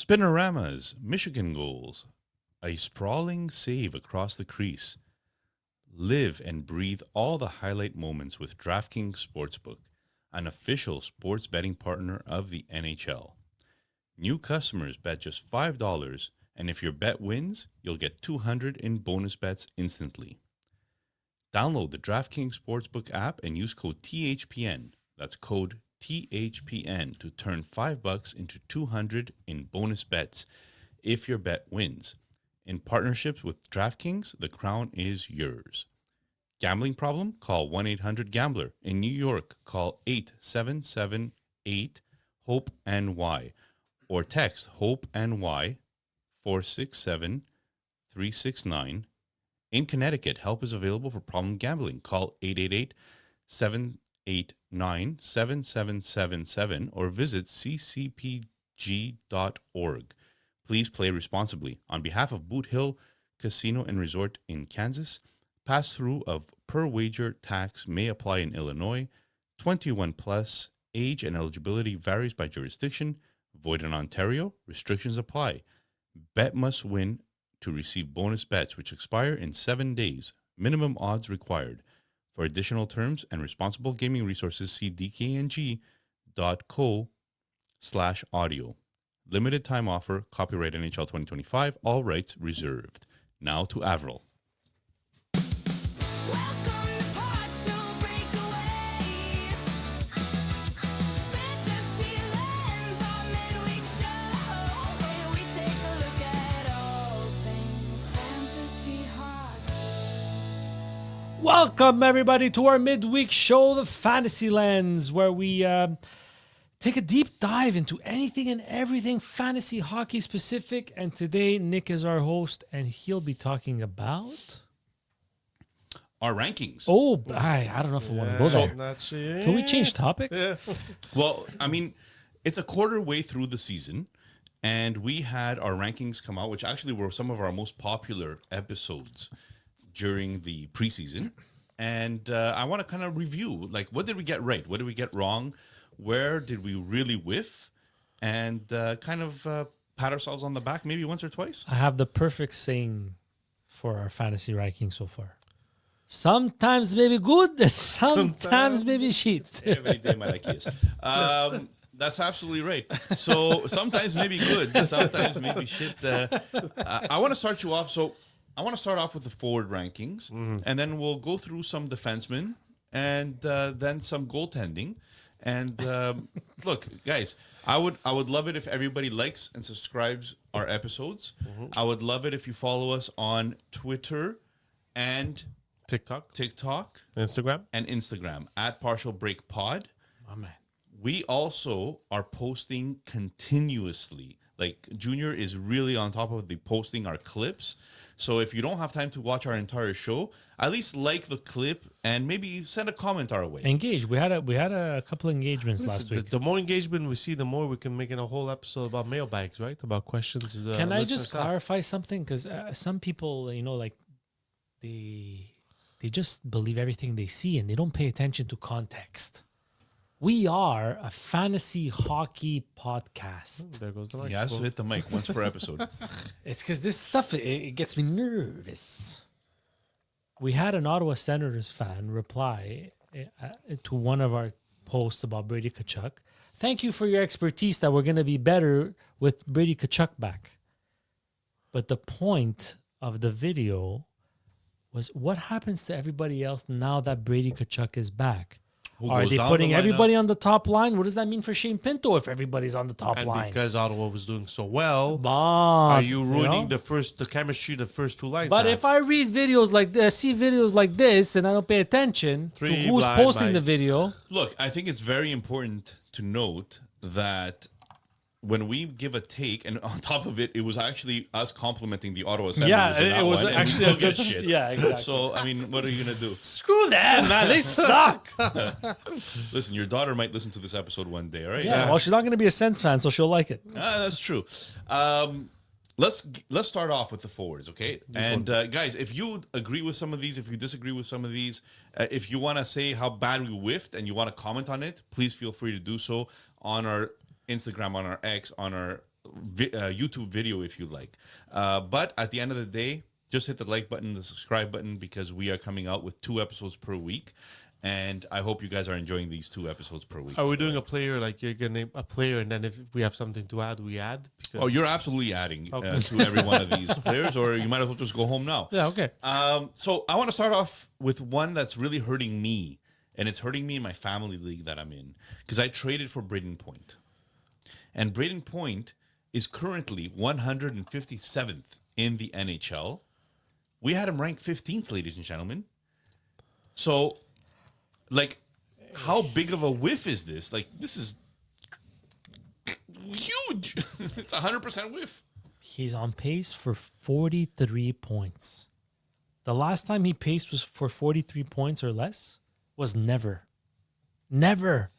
Spinoramas, Michigan goals, a sprawling save across the crease. Live and breathe all the highlight moments with DraftKings Sportsbook, an official sports betting partner of the NHL. New customers bet just $5, and if your bet wins, you'll get $200 in bonus bets instantly. Download the DraftKings Sportsbook app and use code THPN. That's code THPN to turn $5 into $200 in bonus bets if your bet wins. In partnerships with DraftKings, the crown is yours. Gambling problem? Call 1-800-GAMBLER. In New York, call 8778-HOPE-NY or text HOPE-NY 467-369. In Connecticut, help is available for problem gambling. Call 888-789-7777 or visit ccpg.org. Please play responsibly. On behalf of Boot Hill Casino and Resort in Kansas, pass-through of per-wager tax may apply in Illinois. 21 plus, age and eligibility varies by jurisdiction. Void in Ontario. Restrictions apply. Bet must win to receive bonus bets, which expire in 7 days. Minimum odds required. For additional terms and responsible gaming resources, see dkng.co/audio. Limited time offer. Copyright NHL 2025. All rights reserved. Now to Avril. Welcome, everybody, to our midweek show, The Fantasy Lens, where we take a deep dive into anything and everything fantasy hockey specific. And today, Nick is our host, and he'll be talking about Our rankings. Oh, I don't know if I want to go there. Can we change topic? Yeah. Well, I mean, it's a quarter way through the season, and we had our rankings come out, which actually were some of our most popular episodes during the preseason. And I want to kind of review, like, what did we get right? What did we get wrong? Where did we really whiff? And kind of pat ourselves on the back maybe once or twice. I have the perfect saying for our fantasy ranking so far. Sometimes maybe good, sometimes maybe shit. Every day, my Malakias. That's absolutely right. So sometimes maybe good, sometimes maybe shit. I want to start you off. So I want to start off with the forward rankings, and then we'll go through some defensemen, and then some goaltending. And look, guys, I would love it if everybody likes and subscribes our episodes. I would love it if you follow us on Twitter and TikTok, Instagram at Partial Break Pod. Oh, man. We also are posting continuously. Like, Junior is really on top of the posting our clips. So if you don't have time to watch our entire show, at least like the clip and maybe send a comment our way. Engage. We had a couple of engagements last week. The more engagement we see, the more we can make in a whole episode about mailbags, right? About questions. Can I just clarify something? Because some people, like they just believe everything they see and they don't pay attention to context. We are a fantasy hockey podcast. There goes the mic. Yeah, so hit the mic once per episode. It's because this stuff, it gets me nervous. We had an Ottawa Senators fan reply to one of our posts about Brady Tkachuk. Thank you for your expertise that we're going to be better with Brady Tkachuk back. But the point of the video was, what happens to everybody else now that Brady Tkachuk is back? Who Are goes they down putting the lineup? everybody on the top line? What does that mean for Shane Pinto if everybody's on the top And line? because Ottawa was doing so well, But, are you ruining know? the chemistry the first two lines? But had? if I read videos like this, see videos like this, and I don't pay attention to Three who's blind posting the mice. video, Look, I think it's very important to note that when we give a take, and on top of it, it was actually us complimenting the Ottawa Senators. yeah, in that it was one, and actually we a still good get shit. Yeah, exactly. So, I mean, what are you going to do? Screw them, man. They suck. Listen, your daughter might listen to this episode one day, all right? Yeah, well, she's not going to be a Sens fan, so she'll like it. That's true. Let's start off with the forwards, okay? And guys, if you agree with some of these, if you disagree with some of these, if you want to say how bad we whiffed and you want to comment on it, please feel free to do so on our Instagram, on our X, on our YouTube video if you like. But at the end of the day, just hit the like button, the subscribe button, because we are coming out with 2 episodes per week. And I hope you guys are enjoying these 2 episodes per week. Are we doing a player, like you're going to name a player, and then if we have something to add, we add? Because Oh, you're absolutely adding Okay. to every one of these players, or you might as well just go home now. Yeah, okay. So I want to start off with one that's really hurting me, and it's hurting me in my family league that I'm in, because I traded for Braden Point. And Braden Point is currently 157th in the NHL. We had him ranked 15th, ladies and gentlemen. So, like, how big of a whiff is this? Like, this is huge. It's 100% whiff. He's on pace for 43 points. The last time he paced was for 43 points or less was never. Never.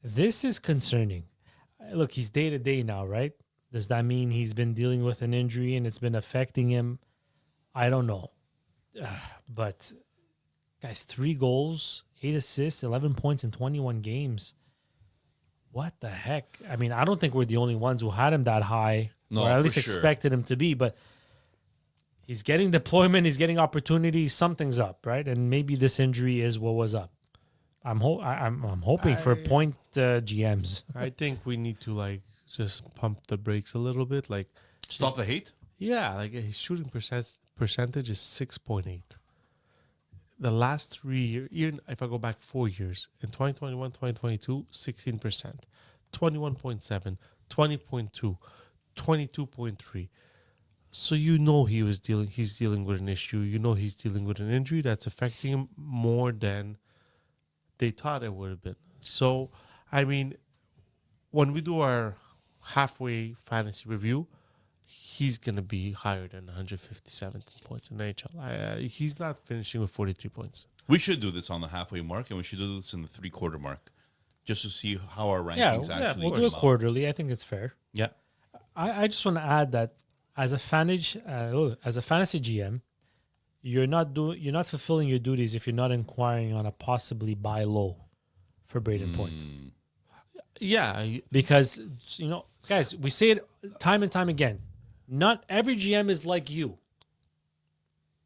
This is concerning. Look, he's day to day now, right? Does that mean he's been dealing with an injury and it's been affecting him? I don't know. But, guys, 3 goals, 8 assists, 11 points in 21 games. What the heck? I mean, I don't think we're the only ones who had him that high, No, or at for least sure. expected him to be. But he's getting deployment, he's getting opportunities. Something's up, right? And maybe this injury is what was up. I'm hoping for point GMs. I think we need to, like, just pump the brakes a little bit. Like, Stop the hate. yeah, like his shooting percentage is 6.8. The last 3 years, even if I go back 4 years, in 2021, 2022, 16%, 21.7, 20.2, 22.3. So you know he's dealing with an issue. You know he's dealing with an injury that's affecting him more than they thought it would have been. So, I mean, when we do our halfway fantasy review, he's going to be higher than 157 points in the NHL. He's not finishing with 43 points. We should do this on the halfway mark, and we should do this in the 3/4 mark, just to see how our rankings actually we'll come do it out. quarterly. I think it's fair. Yeah. I just want to add that as a fantasy GM, you're not fulfilling your duties if you're not inquiring on a possibly buy low for Braden Point. Yeah, Because, guys, we say it time and time again. Not every GM is like you.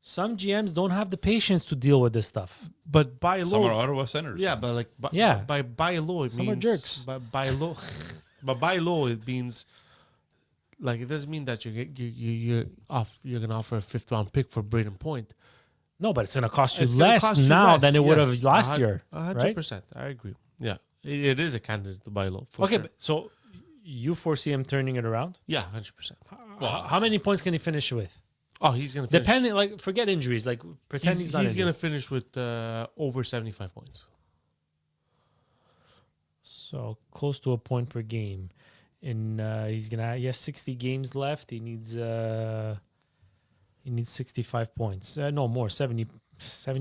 Some GMs don't have the patience to deal with this stuff. but buy Some low. are Ottawa Senators. Yeah, fans. but like Yeah. by buy low it Some are means jerks. But buy low, but buy low it means like it doesn't mean that you're gonna offer a 5th round pick for Braden Point. No, but it's going to cost you It's gonna less cost you now less, than it would yes. have last year, right? 100%. I agree. Yeah, it is a candidate to buy low. For Okay, sure. but so you foresee him turning it around? Yeah, 100%. How many points can he finish with? Oh, he's gonna finish. Depending, like, forget injuries. Like, pretend he's not he's injured. gonna finish with over 75 points. So close to a point per game. And he has 60 games left. He needs 65 points. No more, 70 Now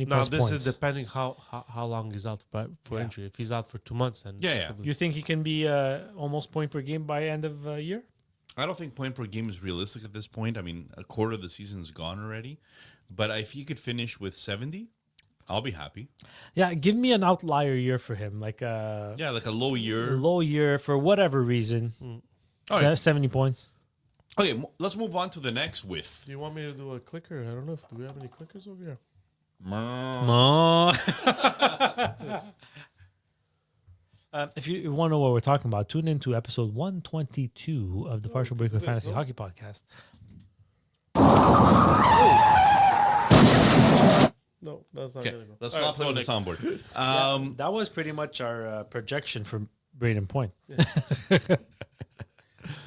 plus this points. is depending how long he's out for Yeah. injury. If he's out for 2 months, then Yeah. You think he can be almost point per game by end of year? I don't think point per game is realistic at this point. I mean, a quarter of the season's gone already. But if he could finish with 70, I'll be happy. Yeah, give me an outlier year for him, like a Yeah, like a low year. low year for whatever reason. All right. 70 points. Okay, let's move on to the next whiff. Do you want me to do a clicker? I don't know. Do we have any clickers over here? No. If you want to know what we're talking about, tune into episode 122 of the Partial Breaker Fantasy Hockey Podcast. No, that's not Okay, gonna go. let's All not right, play on the so soundboard. That was pretty much our projection for Braden Point.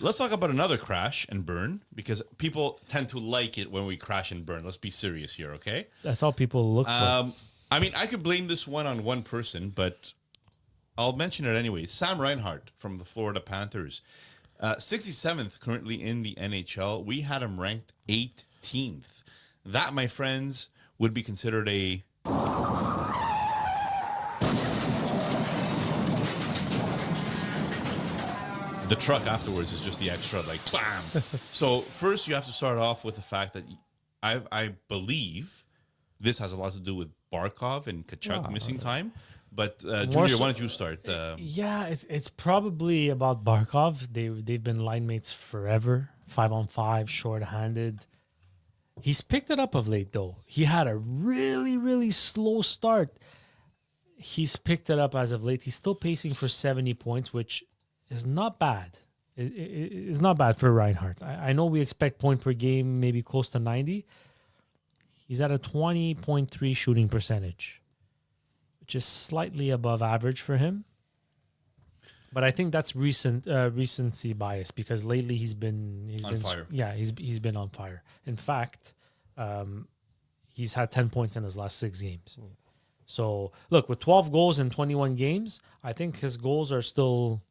Let's talk about another crash and burn, because people tend to like it when we crash and burn. Let's be serious here, okay? That's all people look for. I mean, I could blame this one on one person, but I'll mention it anyway. Sam Reinhart from the Florida Panthers, 67th currently in the NHL. We had him ranked 18th. That, my friends, would be considered a the truck afterwards is just the extra, like, bam. So first you have to start off with the fact that I believe this has a lot to do with Barkov and Kachuk missing time. But More Junior, so- why don't you start? Yeah, it's probably about Barkov. They've been line mates forever, 5-on-5, short-handed. He's picked it up of late though. He had a really slow start. He's picked it up as of late. He's still pacing for 70 points, which is not bad. It's not bad for Reinhardt. I know we expect point per game, maybe close to 90. He's at a 20.3 shooting percentage, which is slightly above average for him. But I think that's recency bias because lately he's been On fire. Yeah, he's been on fire. In fact, he's had 10 points in his last 6 games. So look, with 12 goals in 21 games, I think his goals are still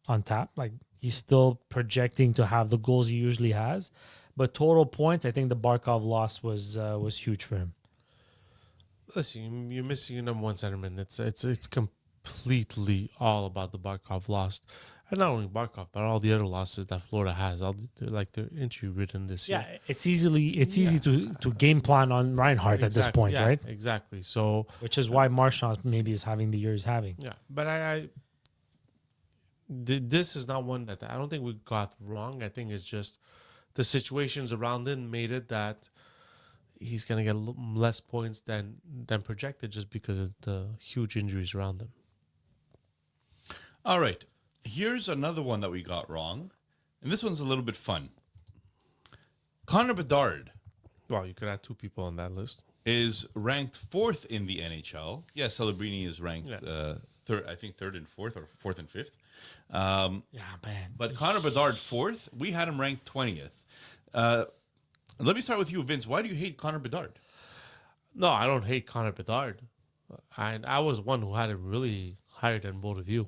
on tap. Like he's still projecting to have the goals he usually has. But total points, I think the Barkov loss was huge for him. Listen, you're missing your number one centerman. It's completely all about the Barkov loss, and not only Barkov, but all the other losses that Florida has. They're injury ridden this year. Yeah, it's easy to game plan on Reinhardt at this point, yeah, right? Exactly. So Which is why Marchand maybe is having the year he's having. yeah, but this is not one that I don't think we got wrong. I think it's just the situations around it made it that he's gonna get less points than projected just because of the huge injuries around him. All right. Here's another one that we got wrong. And this one's a little bit fun. Connor Bedard Well, you could add 2 people on that list. is ranked 4th in the NHL. Yeah, Celebrini is ranked third, I think 3rd and 4th or 4th and 5th. Yeah, man. But Connor Bedard 4th, we had him ranked 20th. Let me start with you, Vince. Why do you hate Connor Bedard? No, I don't hate Connor Bedard. I was one who had him really higher than both of you.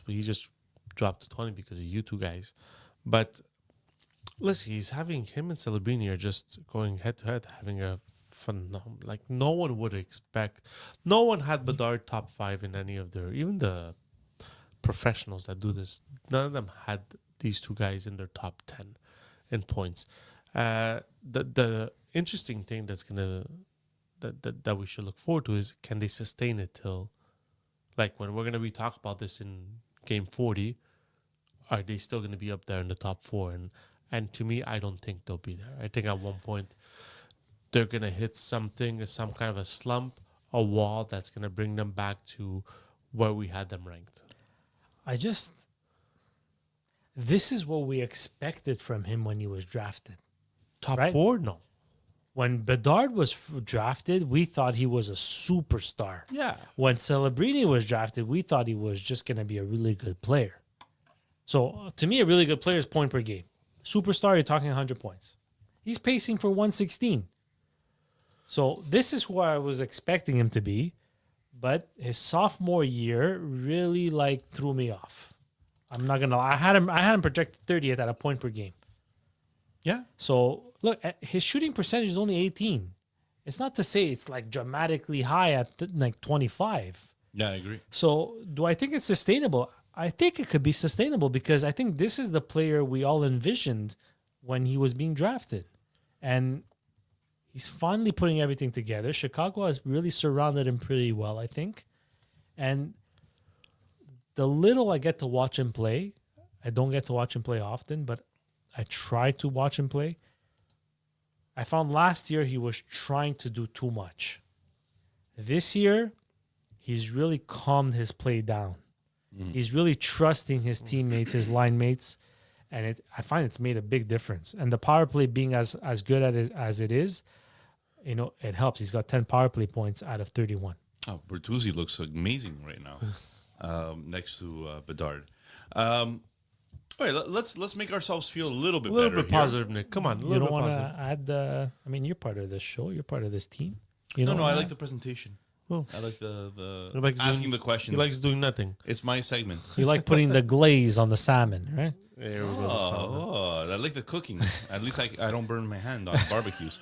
He just dropped to 20 because of you 2 guys. But listen, him and Celebrini are just going head to head, having a phenomenal. Like no one would expect. No one had Bedard top 5 in any of even the professionals that do this. None of them had these 2 guys in their top 10 in points. The interesting thing that we should look forward to is can they sustain it till, like when we're gonna be talking about this in game 40, are they still gonna be up there in the top 4? And to me, I don't think they'll be there. I think at one point they're gonna hit some kind of a slump, a wall that's gonna bring them back to where we had them ranked. This is what we expected from him when he was drafted. Top Right. 4? No. When Bedard was drafted, we thought he was a superstar. Yeah. When Celebrini was drafted, we thought he was just going to be a really good player. So to me, a really good player is point per game. Superstar, you're talking 100 points. He's pacing for 116. So this is who I was expecting him to be, but his sophomore year really threw me off. I'm not gonna lie. I had him projected 30th at a point per game. Yeah. So look, his shooting percentage is only 18. It's not to say it's dramatically high at 25. Yeah, I agree. So do I think it's sustainable? I think it could be sustainable because I think this is the player we all envisioned when he was being drafted. And he's finally putting everything together. Chicago has really surrounded him pretty well, I think. And the little I get to watch him play, I don't get to watch him play often, but I try to watch him play. I found last year he was trying to do too much. This year, he's really calmed his play down. He's really trusting his teammates, his line mates, and I find it's made a big difference. And the power play being as good as it is, it helps. He's got 10 power play points out of 31. Oh, Bertuzzi looks amazing right now next to Bedard. All right, let's make ourselves feel a little bit better. bit here. positive, Nick. Come on, a You little don't bit want positive. to add you're part of this show. You're part of this team. You No, know, I like the presentation. Oh. I like the He likes asking doing- the questions. He likes doing nothing. It's my segment. You like putting the glaze on the salmon, right? There we go. Oh, I like the cooking. At least I don't burn my hand on barbecues.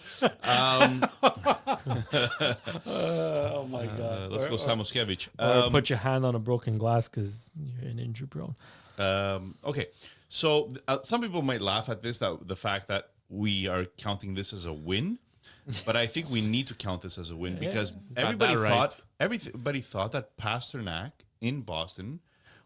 Oh my Let's go, Samoskevich. Or put your hand on a broken glass because you're an injury prone. Okay, so some people might laugh at this, that the fact that we are counting this as a win. but I think we need to count this as a win because that everybody right. thought everybody thought that Pasternak in Boston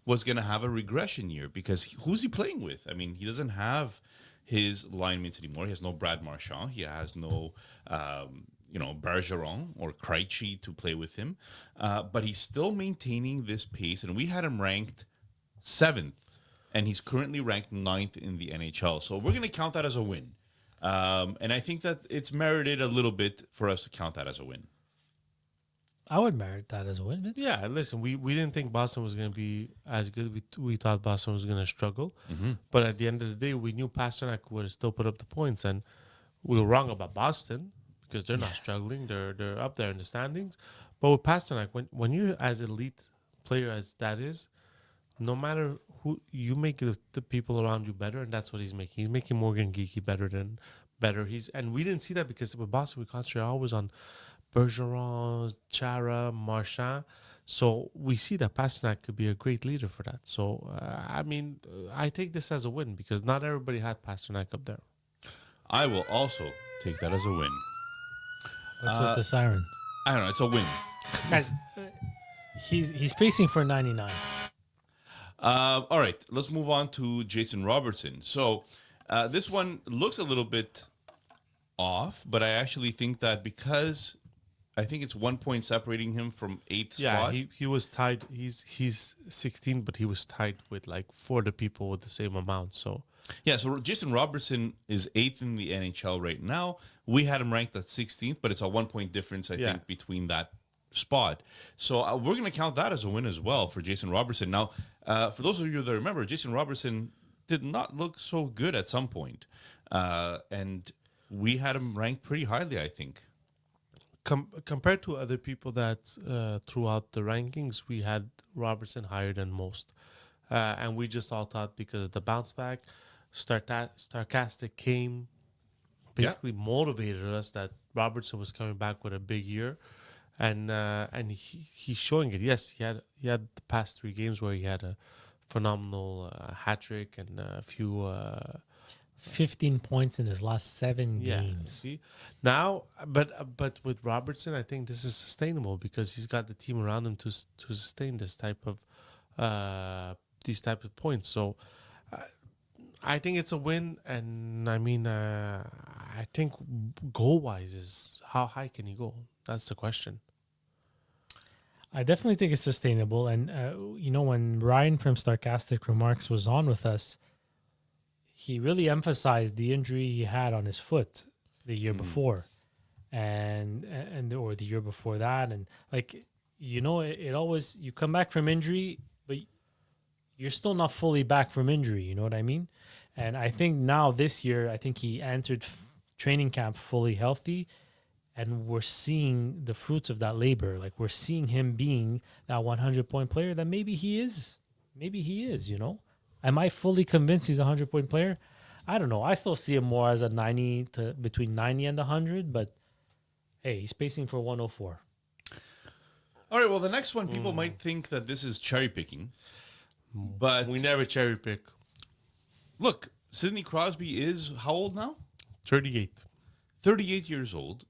was going to have a regression year because who's he playing with? I mean, he doesn't have his line mates anymore. He has no Brad Marchand. He has no, Bergeron or Krejci to play with him. But he's still maintaining this pace, and we had him ranked 7th, and he's currently ranked 9th in the NHL. So we're going to count that as a win. And I think that it's merited a little bit for us to count that as a win. I would merit that as a win. Vince. Yeah, listen, we didn't think Boston was going to be as good. We thought Boston was going to struggle. But at the end of the day, we knew Pasternak would still put up the points. And we were wrong about Boston because they're not struggling. They're up there in the standings. But with Pasternak, when you're as elite player as that is, no matter who, you make the people around you better. And that's what he's making. He's making Morgan Geeky better. And we didn't see that because with Boston, we concentrated always on Bergeron, Chara, Marchand. So we see that Pasternak could be a great leader for that. So, I take this as a win because not everybody had Pasternak up there. I will also take that as a win. What's with the sirens? I don't know. It's a win. Guys, he's pacing for 99. All right, let's move on to Jason Robertson. So this one looks a little bit off, but I actually think that because I think it's 1 point separating him from 8th Yeah, spot. he was tied. He's 16, but he was tied with like 4 other people with the same amount. So Yeah, so Jason Robertson is 8th in the NHL right now. We had him ranked at 16th, but it's a 1 point difference, I think, between that spot. So we're going to count that as a win as well for Jason Robertson. Now, for those of you that remember, Jason Robertson did not look so good at some point. And we had him ranked pretty highly, I think. compared to other people that throughout the rankings, we had Robertson higher than most. And we just all thought because of the bounce back, Sarcastic came, basically motivated us that Robertson was coming back with a big year. And he's showing it. Yes, he had the past 3 games where he had a phenomenal hat trick and a few 15 points in his last 7 yeah. games. See now, but with Robertson, I think this is sustainable because he's got the team around him to sustain this type of these type of points. So I think it's a win, and I think goal wise is how high can he go? That's the question. I definitely think it's sustainable. And, when Ryan from Sarcastic Remarks was on with us, he really emphasized the injury he had on his foot the year before and or the year before that. And it always, you come back from injury, but you're still not fully back from injury. You know what I mean? And I think now this year, I think he entered training camp fully healthy. And we're seeing the fruits of that labor. Like we're seeing him being that 100-point player that maybe he is. Maybe he is, Am I fully convinced he's a 100-point player? I don't know. I still see him more as a 90 to between 90 and 100, but hey, he's pacing for 104. All right, well, the next one, people might think that this is cherry picking, but We never cherry pick. look, Sidney Crosby is how old now? 38. 38 years old.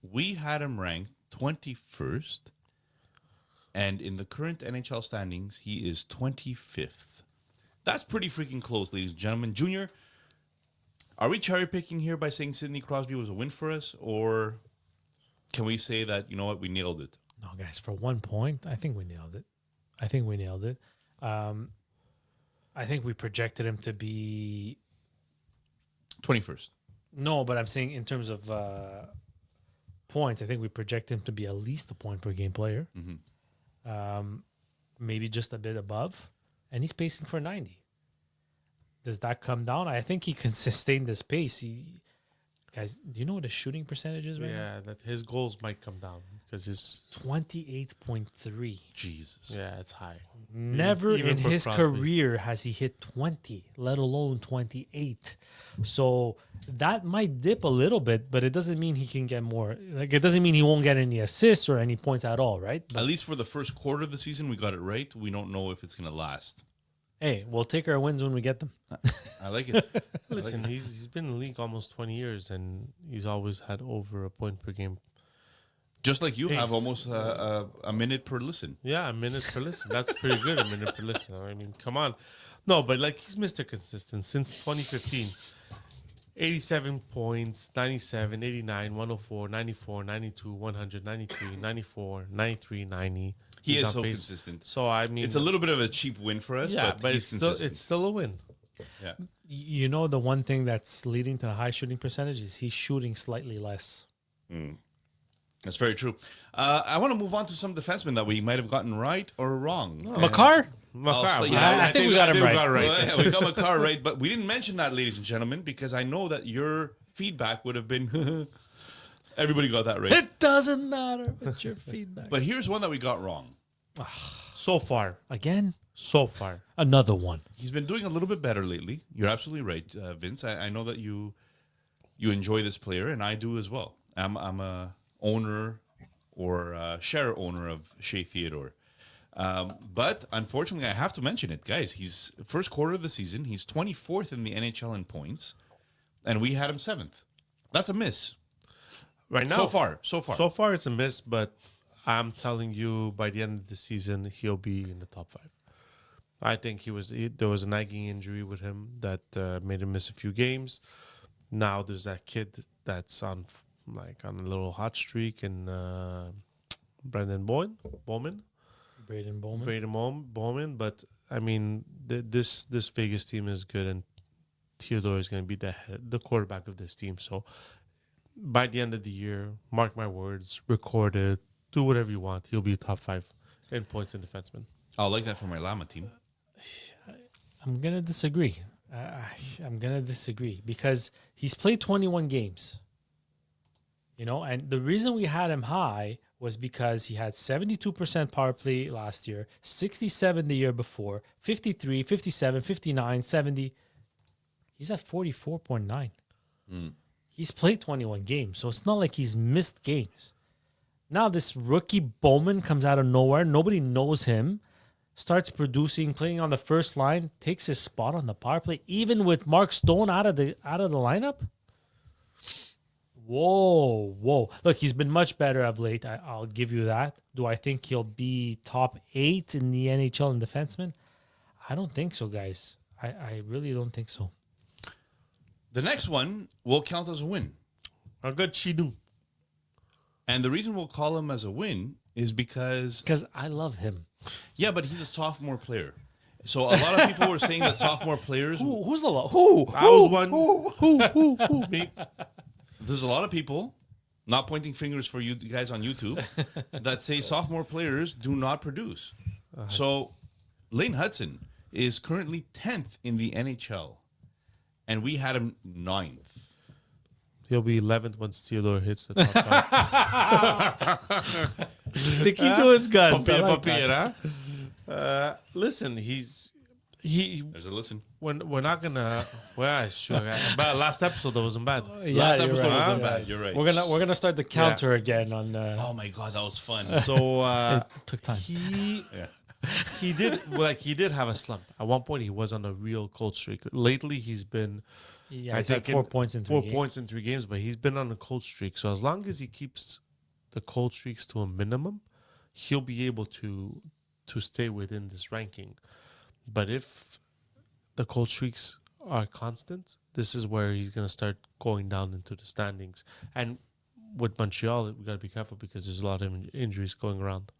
We had him ranked 21st, and in the current NHL standings, he is 25th. That's pretty freaking close, ladies and gentlemen. Junior, are we cherry picking here by saying Sidney Crosby was a win for us, or can we say that, you know what, we nailed it? No, guys, for 1 point, I think we nailed it. I think we projected him to be 21st. no, but I'm saying in terms of points, I think we project him to be at least a point per game player. Maybe just a bit above, and he's pacing for 90. Does that come down? I think he can sustain this pace. Guys, do you know what his shooting percentage is right now? Yeah, that his goals might come down because his 28.3. Jesus. yeah, it's high. Never Even in for his Crosby. career has he hit 20, let alone 28. So that might dip a little bit, but it doesn't mean he can get more. Like, it doesn't mean he won't get any assists or any points at all, right? But At least for the first quarter of the season, we got it right. We don't know if it's going to last. Hey, we'll take our wins when we get them. I like it. Listen, he's been in the league almost 20 years, and he's always had over a point per game. Just like you have Pace. almost a minute per listen. Yeah, a minute per listen. That's pretty good, a minute per listen. I mean, come on. No, but like he's Mr. Consistent since 2015. 87 points, 97, 89, 104, 94, 92, 100, 93, 94, 93, 90. He He's is on so pace. consistent. So, I mean, It's a little bit of a cheap win for us, yeah, but, but he's it's still, consistent. it's still a win. Yeah. You know, the one thing that's leading to the high shooting percentage is he's shooting slightly less. That's very true. I want to move on to some defensemen that we might have gotten right or wrong. Makar? Makar, so, yeah, I think we got him right. Well, yeah, we got Makar right, but we didn't mention that, ladies and gentlemen, because I know that your feedback would have been everybody got that right. It doesn't matter what your feedback. But here's one that we got wrong. So far. Again, So far. another one. He's been doing a little bit better lately. You're absolutely right, Vince. I know that you enjoy this player, and I do as well. I'm a owner or a share owner of Shea Theodore. But unfortunately, I have to mention it, guys. He's first quarter of the season. He's 24th in the NHL in points, and we had him 7th. That's a miss. Right now. So far. So far, it's a miss, but I'm telling you, by the end of the season, he'll be in the top 5. I think there was a nagging injury with him that made him miss a few games. Now there's that kid that's on a little hot streak, and Brendan Bowman, Braden Bowman. Bowman. But I mean, this Vegas team is good, and Theodore is going to be the quarterback of this team. So by the end of the year, mark my words, record it, do whatever you want. He'll be top 5 in points and defenseman. I'll like that for my Llama team. I'm going to disagree. I'm going to disagree because he's played 21 games. You know, and the reason we had him high was because he had 72% power play last year, 67 the year before, 53, 57, 59, 70. He's at 44.9. He's played 21 games, so it's not like he's missed games. Now this rookie Bowman comes out of nowhere. Nobody knows him. Starts producing, playing on the first line, takes his spot on the power play, even with Mark Stone out of the lineup. Whoa. Look, he's been much better of late. I'll give you that. Do I think he'll be top 8 in the NHL in defenseman? I don't think so, guys. I really don't think so. The next one will count as a win. A good Chidu. And the reason we'll call him as a win is because Because I love him. yeah, but he's a sophomore player. So a lot of people were saying that sophomore players. Who's the who? I was one. Who? Me. There's a lot of people, not pointing fingers for you guys on YouTube, that say sophomore players do not produce. So Lane Hudson is currently 10th in the NHL, and we had him 9th. He'll be 11th once Theodore hits the top 5. Sticking to his guns. I like that. Listen, There's a listen. we're not gonna. Well, sure. But last episode that wasn't bad. Yeah, Last you're episode right. wasn't Yeah. bad. You're right. We're gonna start the counter again on. Oh my god, that was fun. So It took time. Yeah. he did have a slump. At one point, he was on a real cold streak. Lately, he's been. Yeah, I he's had think 4 points in 3 4 games. points in 3 games, but he's been on a cold streak. So as long as he keeps the cold streaks to a minimum, he'll be able to stay within this ranking. But if the cold streaks are constant, this is where he's going to start going down into the standings. And with Montreal, we got to be careful because there's a lot of injuries going around.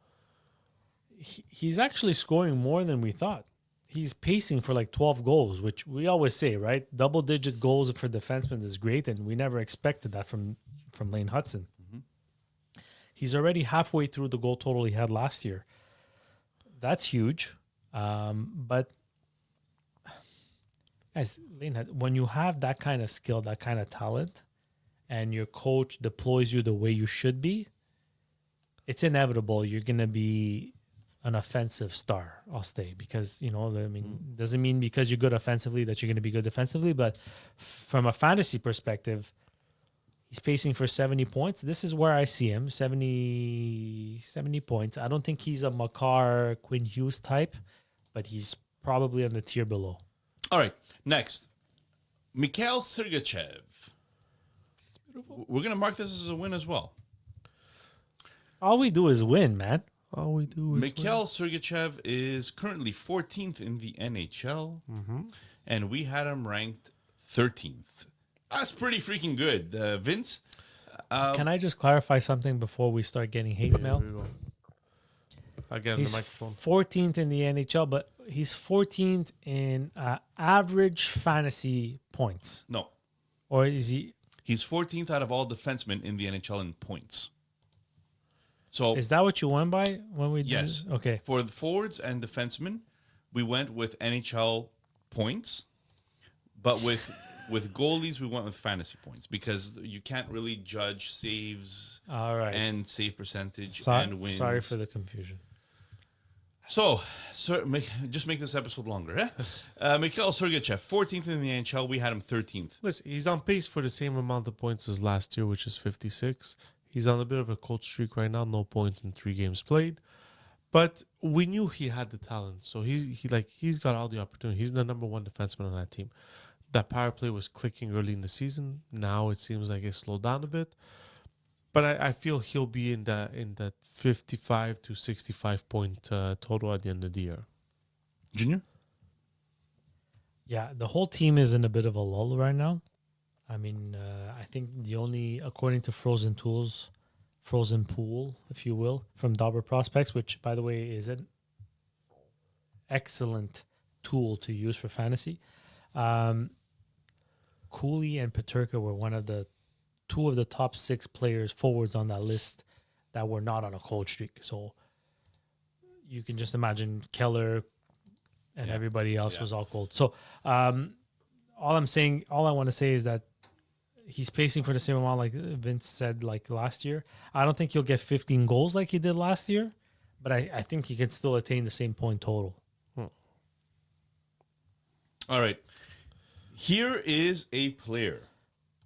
He's actually scoring more than we thought. He's pacing for like 12 goals, which we always say, right? Double-digit goals for defensemen is great, and we never expected that from Lane Hudson. He's already halfway through the goal total he had last year. That's huge. But guys, Lane, when you have that kind of skill, that kind of talent, and your coach deploys you the way you should be, it's inevitable you're going to be an offensive star. I'll stay because, doesn't mean because you're good offensively that you're going to be good defensively. But from a fantasy perspective, he's pacing for 70 points. This is where I see him, 70 points. I don't think he's a Makar, Quinn Hughes type, but he's probably on the tier below. All right, next, Mikhail Sergachev. We're gonna mark this as a win as well. All we do is win, man. All we do is Mikhail Sergachev is currently 14th in the NHL, and we had him ranked 13th. That's pretty freaking good, Vince. Can I just clarify something before we start getting hate mail? Again, He's the microphone. 14th in the NHL, but he's 14th in average fantasy points. No, Or is he? he's 14th out of all defensemen in the NHL in points. So Is that what you went by when we? yes, Did? Okay. For the forwards and defensemen, we went with NHL points, but with goalies, we went with fantasy points because you can't really judge saves All right. and save percentage So- and wins. sorry for the confusion. So, just make this episode longer. Mikhail Sergachev, 14th in the NHL. We had him 13th. Listen, he's on pace for the same amount of points as last year, which is 56. He's on a bit of a cold streak right now, no points in 3 games played. But we knew he had the talent, so he's got all the opportunity. He's the number 1 defenseman on that team. That power play was clicking early in the season. Now it seems like it slowed down a bit. But I feel he'll be in that 55 to 65 point total at the end of the year. Junior? Yeah, the whole team is in a bit of a lull right now. I mean, I think the only, according to Frozen Tools, Frozen Pool, if you will, from Dauber Prospects, which, by the way, is an excellent tool to use for fantasy. Cooley and Peterka were two of the top 6 players forwards on that list that were not on a cold streak. So you can just imagine Keller and everybody else was all cold. So all I want to say is that he's pacing for the same amount, like Vince said, like last year. I don't think he'll get 15 goals like he did last year, but I think he can still attain the same point total. All right. Here is a player.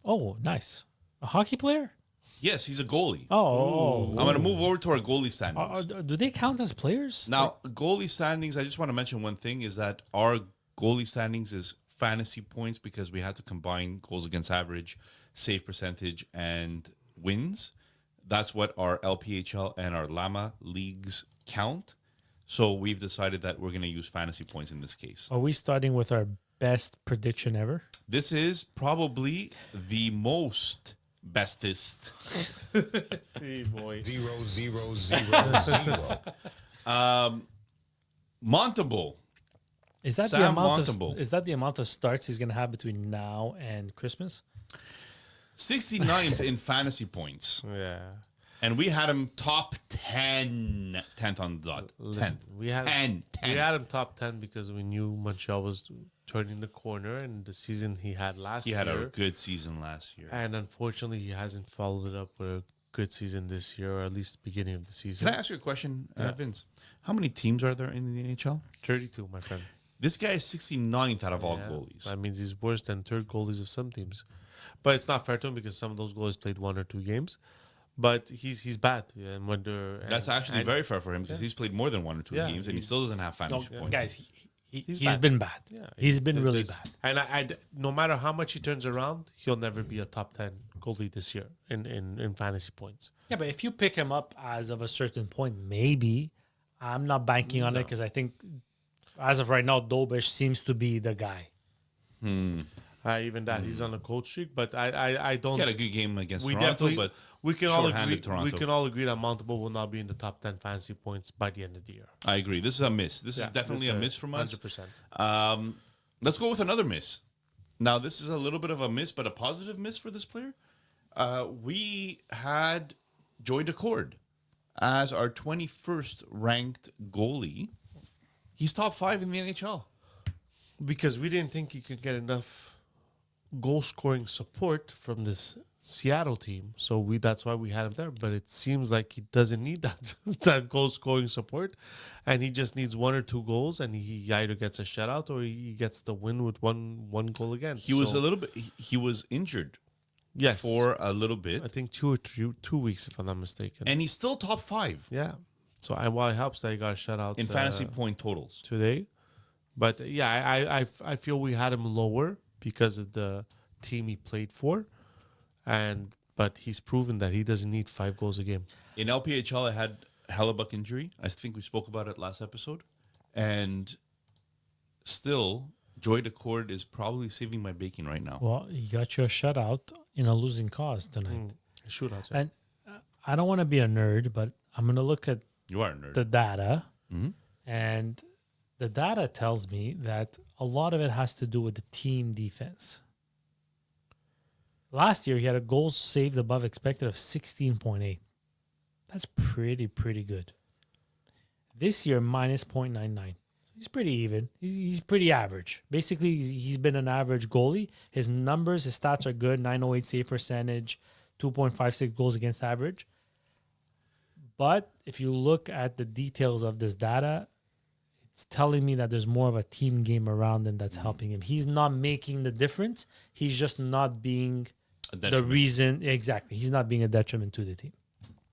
Oh, nice. A hockey player? Yes, he's a goalie. Oh, I'm going to move over to our goalie standings. do they count as players? Now, goalie standings, I just want to mention one thing is that our goalie standings is fantasy points because we had to combine goals against average, save percentage, and wins. That's what our LPHL and our Llama leagues count. So we've decided that we're going to use fantasy points in this case. Are we starting with our best prediction ever? This is probably the most bestest. Hey, boy. 0, 0, 0, 0. Montable. Is that Sam Montembeault. is that the amount of starts he's going to have between now and Christmas? 69th in fantasy points. Yeah. And we had him top 10. 10th on the dot. 10. We had 10. we had him top 10 because we knew Montreal was turning the corner and the season he had last He year. had a good season last year. And unfortunately, he hasn't followed it up with a good season this year, or at least the beginning of the season. Can I ask you a question, Vince? How many teams are there in the NHL? 32, my friend. This guy is 69th out of all Yeah. goalies. That means he's worse than third goalies of some teams. But it's not fair to him because some of those goalies played 1 or 2 games. But he's bad. Yeah, and when That's actually and very fair for him because he's played more than 1 or 2 Yeah, games and he he's- still doesn't have fantasy points. Guys, he's bad. been bad. Yeah, he's been really there's- bad. And no matter how much he turns around, he'll never be a top 10 goalie this year in fantasy points. Yeah, but if you pick him up as of a certain point, maybe. I'm not banking on it because I think as of right now, Dobish seems to be the guy. Even that, he's on a cold streak, but I don't. He had a good game against we Toronto, definitely but we can all agree. shorthanded Toronto. We can all agree that Montable will not be in the top 10 fantasy points by the end of the year. I agree. This is a miss. This is definitely a miss from us. 100%. Let's go with another miss. Now, this is a little bit of a miss, but a positive miss for this player. We had Joy Decord as our 21st ranked goalie. He's top 5 in the NHL. Because we didn't think he could get enough goal scoring support from this Seattle team, so that's why we had him there. But it seems like he doesn't need that goal scoring support, and he just needs 1 or 2 goals, and he either gets a shutout or he gets the win with one goal against. He was a little bit. He was injured yes for a little bit, I think 2 weeks if I'm not mistaken. and he's still top 5 yeah, so while it helps that he got a shutout in fantasy point totals. today. But I feel we had him lower because of the team he played for, but he's proven that he doesn't need 5 goals a game. In LPHL, I had Hellebuck injury. I think we spoke about it last episode. And still, Joy Decord is probably saving my bacon right now. Well, you got your shutout in a losing cause tonight. Shootouts. And I don't want to be a nerd, but I'm going to look at You are a nerd. the data. Mhm. And the data tells me that a lot of it has to do with the team defense. Last year, he had a goals saved above expected of 16.8. That's pretty good. This year, minus 0.99. He's pretty even. He's pretty average. Basically, he's been an average goalie. His numbers, his stats are good. 908 save percentage, 2.56 goals against average. But if you look at the details of this data, it's telling me that there's more of a team game around him that's helping him. He's not making the difference. He's just not being A the detriment. reason. Exactly. He's not being a detriment to the team.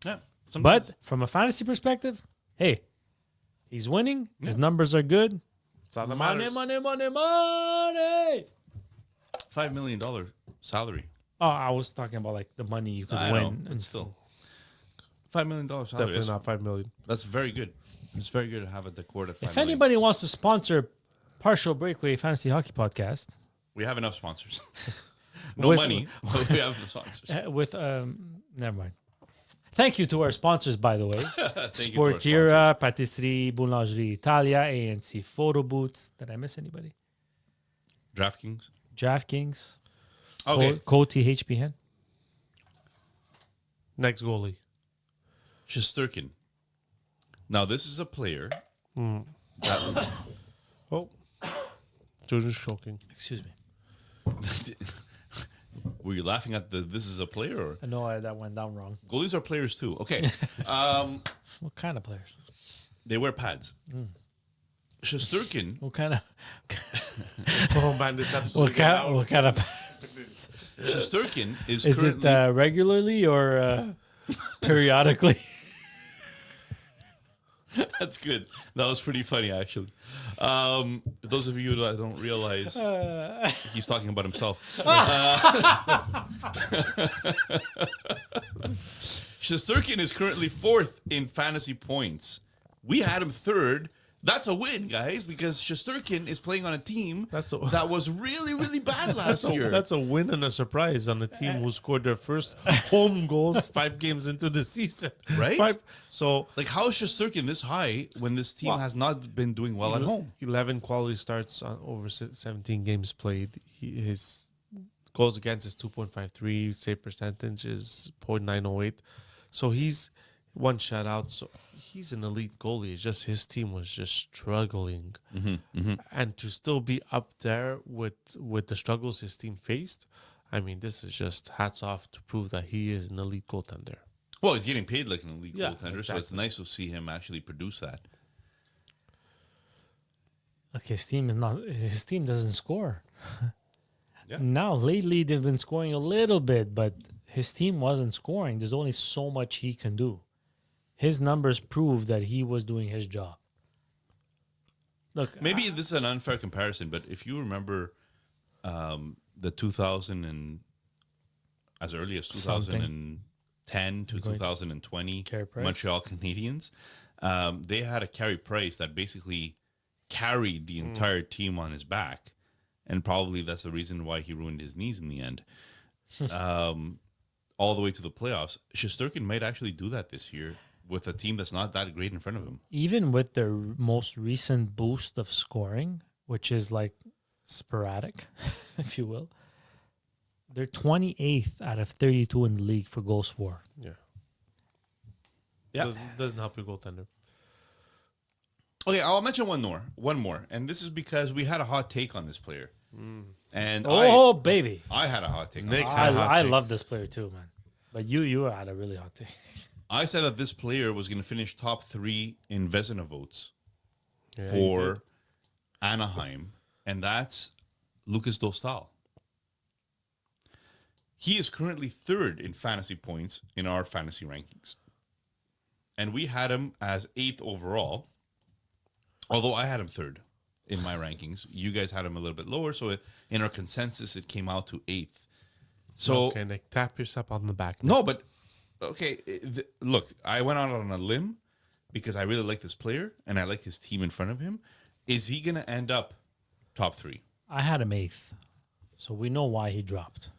Yeah. Sometimes- But from a fantasy perspective, hey, he's winning. His numbers are good. It's all that Money, matters. money, money, money. $5 million salary. Oh, I was talking about like the money you could I win. know, and but still. $5 million salary. Definitely not 5 million. That's very good. It's very good to have a Decord at $5 If million. anybody wants to sponsor Partial Breakaway Fantasy Hockey Podcast We have enough sponsors. No With- money, but we have sponsors. with never mind. Thank you to our sponsors, by the way. Thank you to our Sportiera, Patisserie, Boulangerie Italia, ANC Photo Boots. Did I miss anybody? DraftKings. DraftKings. Okay. Code THPN. Next goalie. Shesterkin. Now, this is a player that Oh, Jordan's choking. Excuse me. were you laughing at the this is a player or I know that went down wrong. goalies are players too. Okay. What kind of players? They wear pads. Shesterkin What kind of Oh man, this episode. what kind of Shesterkin is is it currently regularly or periodically? that's good. That was pretty funny actually. Those of you that don't realize he's talking about himself. Shesterkin is currently 4th in fantasy points. We had him 3rd. That's a win, guys, because Shesterkin is playing on a team That's a- that was really, really bad last year. That's a win and a surprise on a team who scored their first home goals 5 games into the season. Right? So Like, how is Shesterkin this high when this team has not been doing well at home? 11 quality starts on over 17 games played. His goals against is 2.53, save percentage is 0.908. So he's one shutout. So he's an elite goalie. It's just his team was just struggling, and to still be up there with the struggles his team faced. I mean, this is just hats off to prove that he is an elite goaltender. Well, he's getting paid like an elite Yeah, goaltender, so it's exactly. nice to see him actually produce that. Okay, his team doesn't score. Yeah. Now lately they've been scoring a little bit, but his team wasn't scoring. There's only so much he can do. His numbers prove that he was doing his job. Look, Maybe this is an unfair comparison, but if you remember the 2000 and as early as Something. 2010 to Going to 2020 Carey Price? Montreal Canadiens, they had a Carey Price that basically carried the entire team on his back, and probably that's the reason why he ruined his knees in the end. All the way to the playoffs. Shesterkin might actually do that this year with a team that's not that great in front of him. even with their most recent boost of scoring, which is like sporadic, if you will, they're 28th out of 32 in the league for goals for. Yeah. Yeah. Doesn't help your goaltender. Okay, I'll mention one more, and this is because we had a hot take on this player, and Oh, baby. I had a hot take. Nick On had a hot I take. love this player too, man. But you had a really hot take. I said that this player was going to finish top 3 in Vezina votes Yeah, he for did. Anaheim, and that's Lucas Dostal. He is currently 3rd in fantasy points in our fantasy rankings, and we had him as 8th overall. Although I had him 3rd. in my rankings. You guys had him a little bit lower, so in our consensus, it came out to 8th. So okay, Nick, tap yourself on the back. no, but okay. Look, I went out on a limb because I really like this player and I like his team in front of him. Is he going to end up top 3? I had him 8th, so we know why he dropped.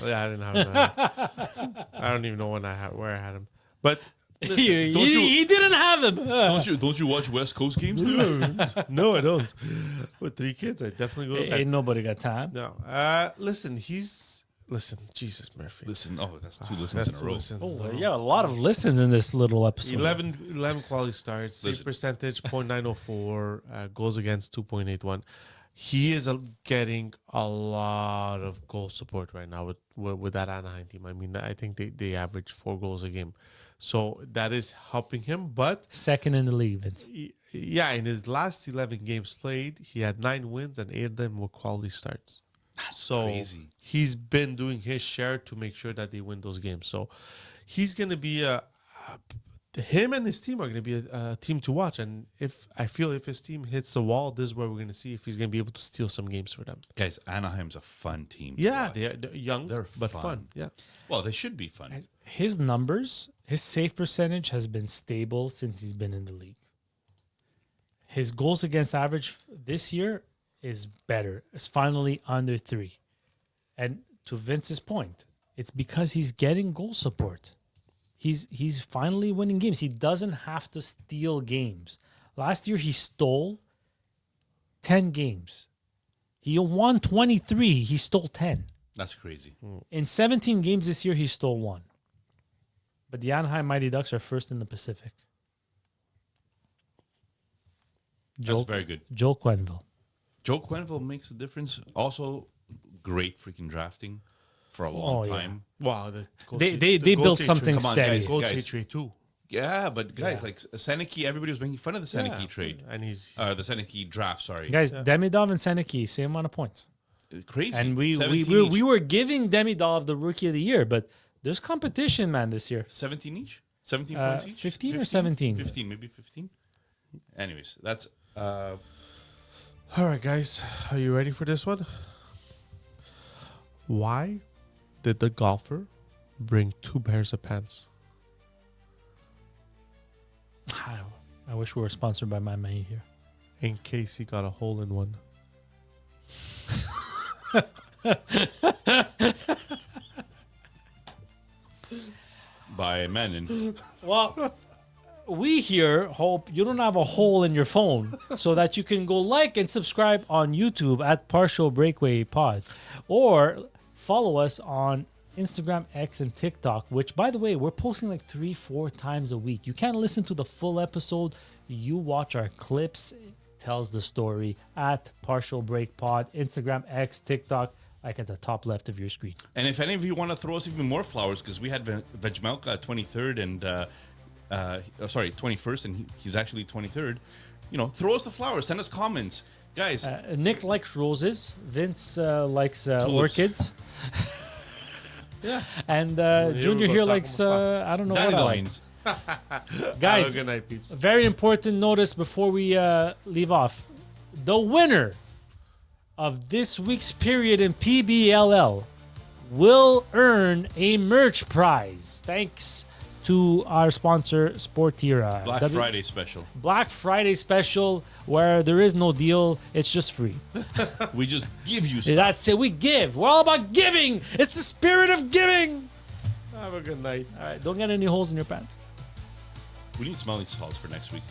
Yeah, I didn't have him. I don't even know where I had him. But listen, He didn't have him. Don't you watch West Coast games? no, I don't. With 3 kids, I definitely go to bed. Ain't nobody got time. No. Listen, Jesus, Murphy. Listen, that's 2 listens in a row. Listens. Oh, yeah, a lot of listens in this little episode. 11 quality starts, save Listen. percentage 0.904, goals against 2.81. He is getting a lot of goal support right now with that Anaheim team. I mean, I think they average 4 goals a game, so that is helping him. But Second in the league, Vince. yeah, in his last 11 games played, he had 9 wins and 8 of them were quality starts. So crazy. he's been doing his share to make sure that they win those games. So he's going to be him and his team are going to be a team to watch. And if his team hits the wall, this is where we're going to see if he's going to be able to steal some games for them. Guys, Anaheim's a fun team. to Yeah, watch. they're young, They're but fun. fun. Yeah. Well, they should be fun. His numbers, his save percentage has been stable since he's been in the league. His goals against average this year is better. It's finally under 3. And to Vince's point, it's because he's getting goal support. He's finally winning games. He doesn't have to steal games. Last year he stole 10 games. He won 23. He stole 10. That's crazy. In 17 games this year, he stole 1. But the Anaheim Mighty Ducks are first in the Pacific. That's very good. Joel Quenneville. Joe Quenneville makes a difference. Also, great freaking drafting for a long Oh, yeah. time. Wow. The goal They cha- they, the they goal built chaser- something Come on, steady. guys. Goal chaser too. Yeah, but guys, like Seneke, everybody was making fun of the Seneke Yeah. trade. And he's The Seneke draft, sorry. Guys, Demidov and Seneke, same amount of points. Crazy. And we 17 each. were giving Demidov the Rookie of the Year, but there's competition, man, this year. 17 each? 17 Uh, points each? 15 or 17? 15, maybe 15. Anyways, that's all right, guys. Are you ready for this one? Why did the golfer bring 2 pairs of pants? I wish we were sponsored by My Money here. In case he got a hole in one. by Menon. Well, we here hope you don't have a hole in your phone so that you can go like and subscribe on YouTube at Partial Breakaway Pod or follow us on Instagram, X, and TikTok, which, by the way, we're posting like 3-4 times a week. You can't listen to the full episode. You watch our clips. It tells the story at Partial Break Pod, Instagram, X, TikTok, like at the top left of your screen. And if any of you want to throw us even more flowers, because we had Vejmelka 23rd and 21st, and he's actually 23rd. You know, throw us the flowers. Send us comments, guys. Nick likes roses. Vince likes orchids. Yeah. And you Junior go here talk likes, about I don't know what I like. Dandelions. Guys, Good night, peeps. very important notice before we leave off. The winner of this week's period in PBLL will earn a merch prize. Thanks to our sponsor, Sportira. Black Friday special. Black Friday special where there is no deal. It's just free. We just give you stuff. That's it. We give. We're all about giving. It's the spirit of giving. Have a good night. All right. Don't get any holes in your pants. We need smelling salts for next week.